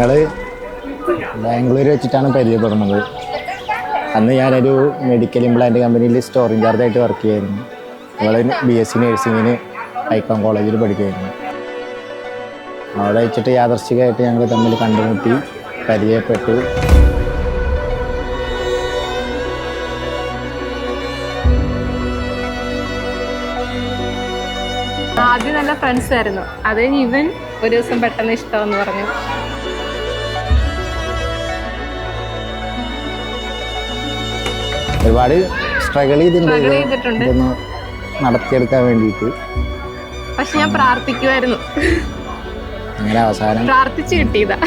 ഞങ്ങൾ ബാംഗ്ലൂർ വെച്ചിട്ടാണ് പരിചയപ്പെടുന്നത്. അന്ന് ഞാനൊരു മെഡിക്കൽ ഇംപ്ലാന്റ് കമ്പനിയിൽ സ്റ്റോർ ഇൻചാർജായിട്ട് വർക്ക് ചെയ്യായിരുന്നു. ഞങ്ങൾ BSc നഴ്സിങ്ങിന് ഐക്കോൺ കോളേജിൽ പഠിക്കുമായിരുന്നു. അവിടെ വെച്ചിട്ട് യാദർശികമായിട്ട് ഞങ്ങൾ തമ്മിൽ കണ്ടുമുട്ടി, പരിചയപ്പെട്ടു. ആദ്യം നല്ല ഫ്രണ്ട്സ് ആയിരുന്നു. അത് കഴിഞ്ഞ് ഇവൻ ഒരു ദിവസം പെട്ടെന്ന് ഇഷ്ടമെന്ന് പറഞ്ഞു. ഒരുപാട് സ്ട്രഗിൾ ചെയ്തിട്ടുണ്ട് ഇതൊന്ന് നടത്തിയെടുക്കാൻ വേണ്ടിയിട്ട്. പക്ഷെ ഞാൻ പ്രാർത്ഥിക്കുമായിരുന്നു. അങ്ങനെ അവസാനം പ്രാർത്ഥിച്ചു കിട്ടിയതാ.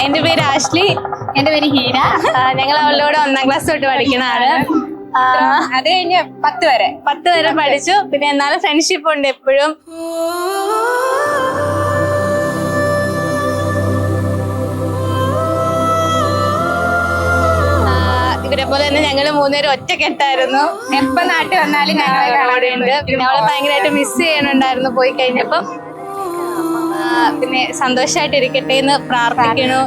എൻ്റെ പേര് ആഷ്ലി. എൻ്റെ പേര് ഹീന. ഞങ്ങൾ അവളോട് 1ാം ക്ലാസ് തൊട്ട് പഠിക്കുന്നതാണ്. അത് കഴിഞ്ഞ് 10 വരെ പഠിച്ചു. പിന്നെ എന്നാലും ഫ്രണ്ട്ഷിപ്പ് ഉണ്ട് എപ്പോഴും. ഇവരെ പോലെ തന്നെ ഞങ്ങൾ 3 പേരും ഒറ്റക്കെട്ടായിരുന്നു. എപ്പം നാട്ടിൽ വന്നാലും ഞങ്ങളവിടെ ഉണ്ട്. പിന്നെ അവളെ ഭയങ്കരമായിട്ട് മിസ് ചെയ്യണുണ്ടായിരുന്നു പോയി കഴിഞ്ഞപ്പം. പിന്നെ സന്തോഷമായിട്ടിരിക്കട്ടെ എന്ന് പ്രാർത്ഥിക്കണു.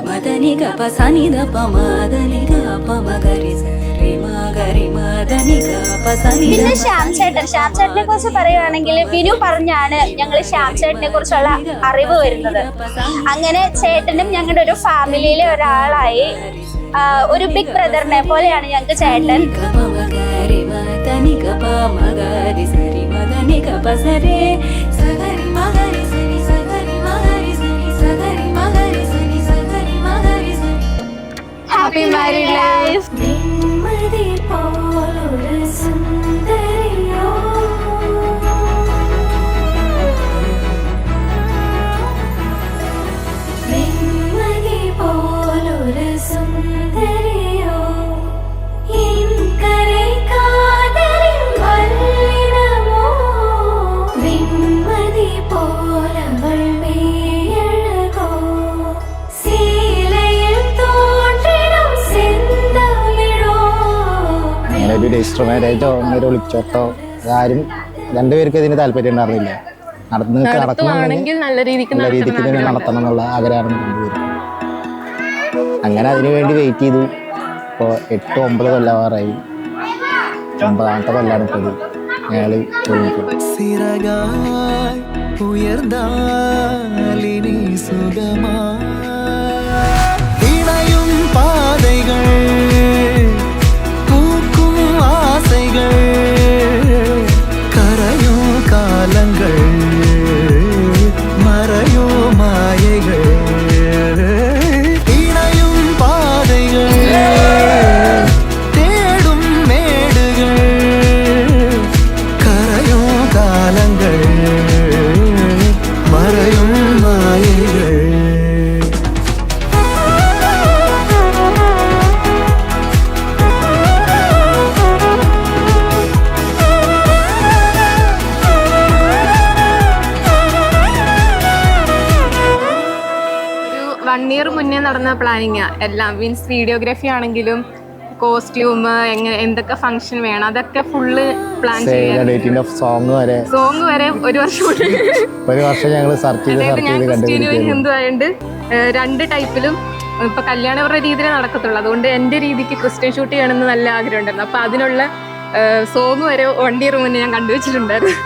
പിന്നെ ശ്യാം ചേട്ടനെ കുറിച്ച് പറയുകയാണെങ്കിൽ വിനു പറഞ്ഞാണ് ഞങ്ങൾ ശ്യാം ചേട്ടനെ കുറിച്ചുള്ള അറിവ് വരുന്നത്. അങ്ങനെ ചേട്ടനും ഞങ്ങളുടെ ഒരു ഫാമിലിയിലെ ഒരാളായി, ഒരു ബിഗ് ബ്രദറിനെ പോലെയാണ് ഞങ്ങൾക്ക് ചേട്ടൻ. Happy married life. ഒരു രജിസ്റ്റർ മാരേജോ അങ്ങനെ വിളിച്ചോട്ടോ ആരും രണ്ടുപേർക്കും ഇതിന് താല്പര്യം ഉണ്ടായിരുന്നില്ല. നടക്കണമെങ്കിൽ നല്ല രീതിക്ക് തന്നെ നടത്തണം എന്നുള്ള ആഗ്രഹമാണ് രണ്ടുപേരും. അങ്ങനെ അതിനു വേണ്ടി വെയിറ്റ് ചെയ്തു. ഇപ്പോൾ 8-9 കൊല്ലമാറായി. 9ാമത്തെ കൊല്ലാണ് ഇപ്പോൾ ഞങ്ങൾ മുന്നേ നടന്ന പ്ലാനിങ് എല്ലാം. മീൻസ് വീഡിയോഗ്രാഫി ആണെങ്കിലും കോസ്റ്റ്യൂം, എന്തൊക്കെ ഫംഗ്ഷൻ വേണം, അതൊക്കെ ഫുള്ള് പ്ലാൻ ചെയ്യാൻ. സോങ് വരെ 1 വർഷം ഞങ്ങൾ ഞാൻ ക്രിസ്ത്യനും ഹിന്ദുവായോണ്ട് 2 ടൈപ്പിലും ഇപ്പൊ കല്യാണവരുടെ രീതിയിൽ നടക്കത്തുള്ളൂ. അതുകൊണ്ട് എന്റെ രീതിക്ക് ക്രിസ്ത്യൻ ഷൂട്ട് ചെയ്യണമെന്ന് നല്ല ആഗ്രഹം ഉണ്ടായിരുന്നു. അപ്പൊ അതിനുള്ള സോങ് വരെ 1 ഇയർ മുന്നേ ഞാൻ കണ്ടുവച്ചിട്ടുണ്ടായിരുന്നു.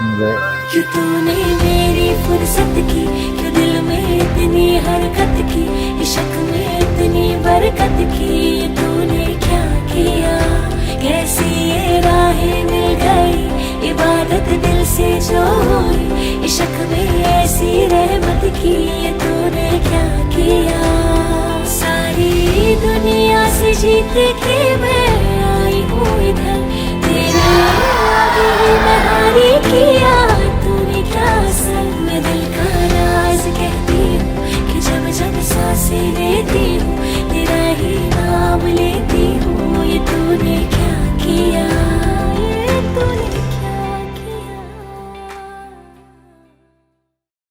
इश्क में इतनी बरकत की तूने क्या किया, कैसी ये राहें मिल गई, इबादत दिल से जो हुई, इश्क में ऐसी रहमत की तूने क्या किया। सारी दुनिया से जीत के मैं आई हूँ इधर, तेरे आगे मैं हारी किया।